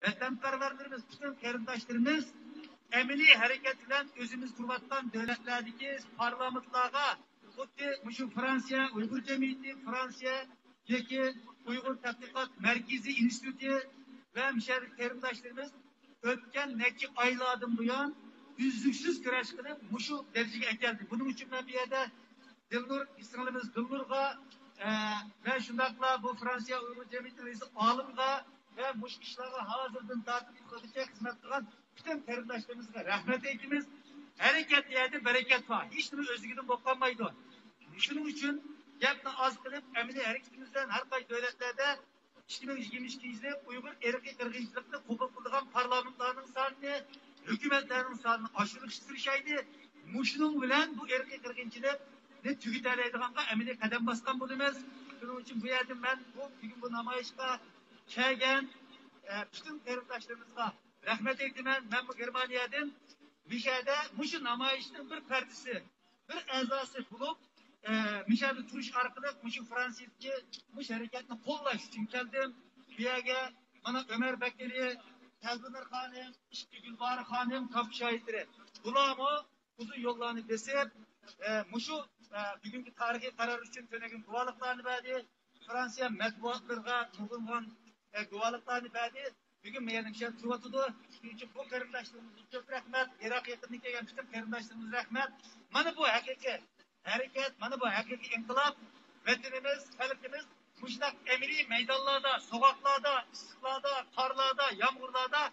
vatanparvarlarimiz, bütün qarindoshlarimiz amaliy harakat bilan o'zimiz turayotgan davlatlardagi parlamentlarga, xuddi shu Fransiya Uyg'ur jamiyati, Fransiya yoki Uyg'ur tadqiqot markazi instituti va müşavir qarindoshlarimiz o'tgan necha oylardan buyon uzluksiz kurash qilib shu darajaga keldi. Buning uchun men bu yerda Dilnur ismimiz Dilnurga ve şundakla bu Fransiya Uyg'ur jamiyati raisi olimga ve muş ishlarga hozirdan tortib iqtisodiy xizmat qilgan bütün qarindoshlarımızga rahmat aytamiz. Harakat yerde bereket var. Hiç nima o'zligidan bo'lib qolmaydi. Shuning uchun gapni oz qilib, amaliy harakatimizdan har qay davlatlarda 2022 Uyg'ur irqiy qirg'inchilikni qabul qilgan parlamentlarning sonini, hukumatlarning sonini oshirishaydi. Shuning bilan bu irqiy qirg'inchilikni tugatoladiganga amaliy qadam bosgan bo'lamiz. Shuning uchun bu yerda men bugun bu namoyishga kelgan bütün qarindoshlarımızga rahmet aytaman. Men bu Germaniyadan Mishada shu namoyishning bir partisi, bir a'zosi bo'lib, Mishada turish orqali shu Fransiyadagi bu harakatni qo'llash uchun keldim. Bu yerga mana Ömer Bakeli, Talbinur xonim, Ishqi Gulbari xonim, Topshoyitri. Bularni uzun yo'llarni besib, shu bugungi tarixiy qaror uchun to'lagan guvohliklarni berdi. Fransiya matbuotlarga nurg'un guvohliklarni berdi. Bugün meyanimşen tuvatıdı. Çünkü bu qarindoshlarımızga çok rahmet. Irak yakınlık kelgan bütün qarindoshlarımız rahmet. Mana bu haqiqiy harakat, mana bu haqiqiy inqilob. Vatanimiz, xalqimiz muştaq amaliy maydonlarda, sokaklarda, issiqlarda, qarlarda, yağmurlarda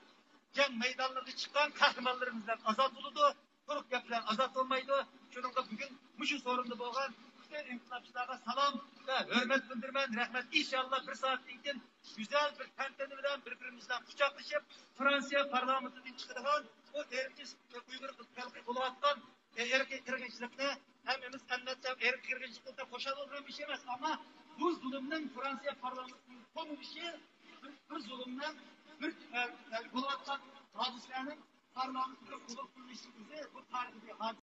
jang maydonlarga chiqqan qahramonlarimizdan ozod bo'ladi. Quruq gaplar ozod bo'lmaydi. Shuningda bugun shu so'rinda bo'lgan bütün inqilobchilarga salom ve hürmet bildirmen, rahmet. İnşallah bir saatdan keyin güzel bir tantana bilan birbirimizden kucaklaşıp Fransiya parlamentinden çıkadigan o terörist Uyg'ur xalqi bo'layotgan erkak qirg'inchilikni hammamiz anlatsam erkak qirg'inchilikda qo'shiladigan bir şey emas, ama bu zulmning Fransiya parlamentining qo'nishi bir zulmdan